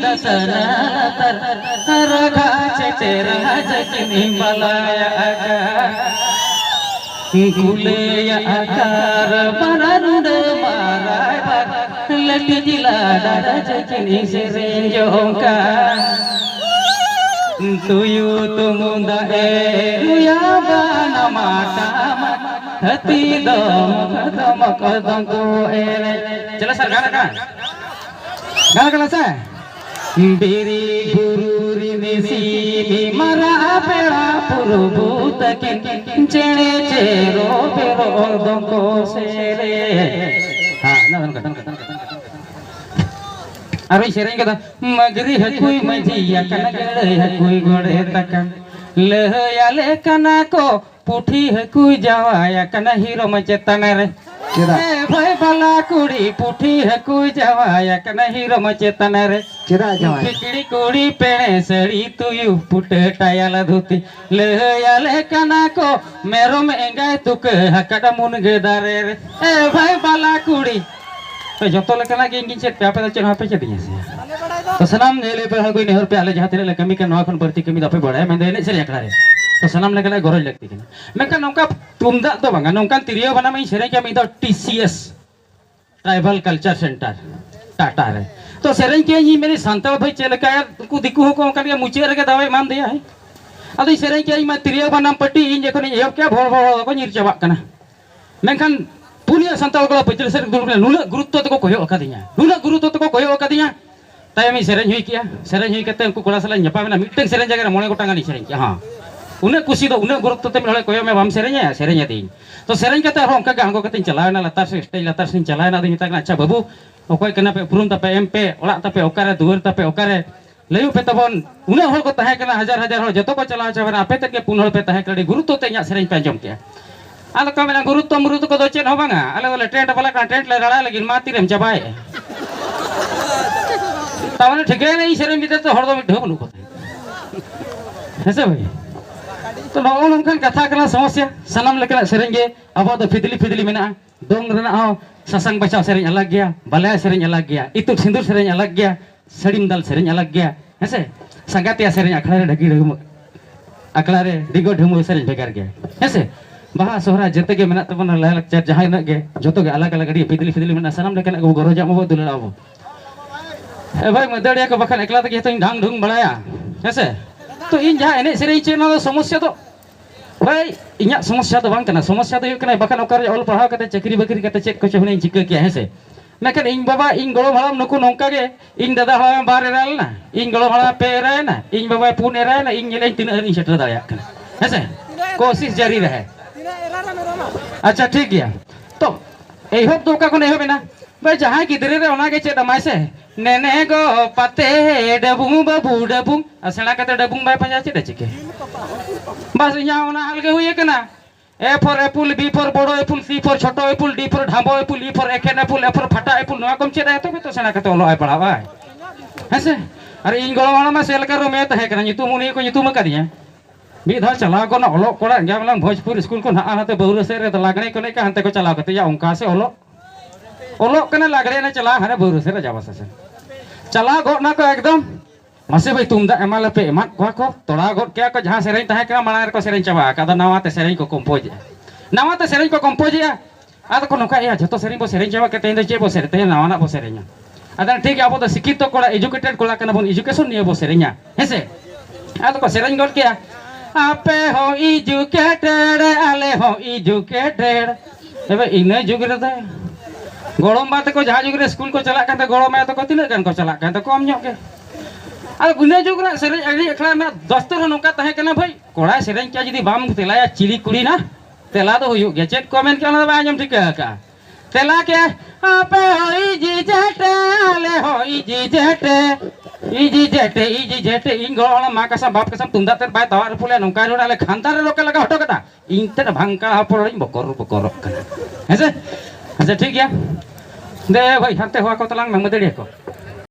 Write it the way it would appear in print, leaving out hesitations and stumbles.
dasana raga cetera jakini balaya aga kuleya akar maranda marai bak lati jila dada jakini serenjongka tuyu tumunda ruya bana mata hati dom kadam kadam ko ere चला sir गाना sir बिरी गुरु रिसी मरा पेड़ा पुरबू तकिन चेणे चेरो पेरो दंको सेरे हाँ ना अरे शेरें कदा मगरी है कोई मजिया कनगड़े है कोई गोड़े तकन लहया ले कना को पुठी है कोई जावाया कना हीरो मचेतने रे भाई बाला कुड़ी पुठी है कोई जावाया कना हीरो मचेतने रे खिचड़ी कुड़ी पेड़े सड़ी तुयु पुटे टायाला धोती लहया ले कना को मेरो में एंगाय तुक हकड़ा मुन गेदारे रे ए भाई बाला कुड़ी तो जतो लेकना के इंगिन चेत पे आपे चेन आपे चेतिया से तो सनाम नेले पे कोई नेहर पे आले जहां तेरे कमी के नवा खन प्रति कमी दपे बड़ा है मैं देने से एकड़ा रे तो सनाम लेकना गरज लगती के मैं का नौका तुमदा तो बंगा नौका तिरियो बना में सेरे के में तो TCS tribal culture centre Tata रे तो सेरे के ही मेरी संताल भाई चेलका को दिकु को का मुचे रे के दवाई मान दिया है अदि सेरे के मैं तिरियो बना पट्टी इन जखन एब के भोर भोर को निर चबा कना मेनखान पुनिया संताल को पचल सर नुना गुरुत्व तो को कोयो अकादिया नुना गुरुत्व तो को कोयो अकादिया ताय मी सेरेन हुई किया सेरेन हुई कते उनको कोड़ा सला न्यापा मेना मिटन सेरेन जगह मोने गोटा गानी सेरेन किया हां उन्हें खुशी तो उन्हें गुरुत्व ते मिले कोयो में बाम सेरेन दी तो सेरेन कते हर उनका गांगो कते चलावे ना लतार से स्टेज लतार से चलावे ना दी मिता अच्छा बाबू ओकोय कना पे पुरुन तपे एमपे ओला तपे ओकारे दुवर तपे ओकारे लयु पे तबन उन्हें हर को तहे कना हजार हजार हर जतो को चलावे छबना आपे तक के पुनहर पे तहे कड़ी गुरुत्व ते न्या सेरेन पे जम के आलो का मेना गुरुत्व मुरुत्व को दो चेन हो बांगा आले वाले टेंट वाला का टेंट ले रड़ा लेकिन माती रेम चबाए तावने ठिके नहीं सेरेन बिते तो हर दो मिट ढोबनु को ऐसे भाई तो नौन नंकन कथा कना समस्या सनम लेकना सेरेन गे अब तो फिदली फिदली मेना दोंग रना हो ससंग बचाव सेरेन अलग गया बलाय सेरेन अलग गया इतु सिंदूर सेरेन अलग गया सड़ीम दल सेरेन अलग गया ऐसे संगातिया सेरेन अखड़ा रे ढगी ढगम अखड़ा रे डिगो ढमु सेरेन बेकार गया ऐसे बाहा सोहरा जते के मेना तबन लाय लक्चर जहां न गे जतो गे अलग अलग अडी फिदली फिदली मेना सनम लेकना गो गरोजा मबो दुलड़ाबो ए भाई मदड़िया को बखन एकला तक तो ढांग ढुंग बड़ाया ऐसे तो इन जहां एने सेरेन चेना समस्या तो भाई इन्या समस्या तो बांग कना समस्या तो कना बखन ओकर ऑल पढ़ाव कते चकरी बकरी कते चेक को चहुने चिका किया है से मेकन इन बाबा इन गड़ो भाड़म नुकु नोंका गे इन दादा हवा बार राल ना इन गड़ो भाड़ा पे राय ना इन बाबा पुने राय ना इन नेले तीन इन सेटर दाया कना है से कोशिश जारी रहे अच्छा ठीक गया तो एहोब तो का को एहोब ना भाई जहां गिदरे रे ओना के चेद माय से नेने गो पते डबुम बाबू डबुम असना कते डबुम बाय पंजा चेद चिके बस यहाँ ओना हलगे हुई कना A for apple B for बड़ो एप्पल सी फॉर छोटो एप्पल डी फॉर ढांबो एप्पल ई फॉर एकेन एप्पल ए फॉर फटा एप्पल नवा कम चेद तो तो सेना कते ओलो आय पढ़ावा हैसे अरे इन गोलो वाला में सेल करो में तहे कना नितुम उनी को नितुम कदिया मी धर चला को ना ओलो कोड़ा गया मतलब भोजपुर स्कूल को ना आते बहुर से रे तो लागणे को ने का हंते को चला कते या उनका से ओलो ओलो कने लागणे ने चला हने बहुर से जावा से चला गो ना को एकदम मसे भाई तुम दा एमाले पे एमा को तोड़ा गो क्या को जहां सेरेन तहे का माला को सेरेन चबा का नवा ते सेरेन को कंपोज या आद को नका या जतो सेरेन बो सेरेन चबा के तेन जे बो सेरे ते नवा ना बो सेरेन आदा ठीक अब तो शिक्षित कोड़ा एजुकेटेड कोड़ा कना बन एजुकेशन निये बो सेरेन हेसे आद को सेरेन गो के आपे हो एजुकेटेड आले हो एजुकेटेड एबे इने जुग रे ते गोड़म बात को जहां जुग रे स्कूल को चला काते गोड़म में तो को तिना गान को चला काते कम न्यो के आ गुने जुग रे सेरेन अड़ी एकला में दस्तर नोका तहे कना भाई कोड़ा सेरेन क्या जदी बाम तेलाया चिली कुड़ी ना तेला तो हुयु गे चेक कमेंट के ना बा आजम ठीक का तेला के आपे होई जी जेटे ले होई जी जेटे इन गोळा मा कसम बाप कसम तुंदा ते बाय तवार फुले नोका रोडाले खानतार लोके लगा हटो कता इन ते भांका हपड़ बकर कना ऐसे अच्छा ठीक है दे भाई हंते हुआ को तलांग में मदड़िया को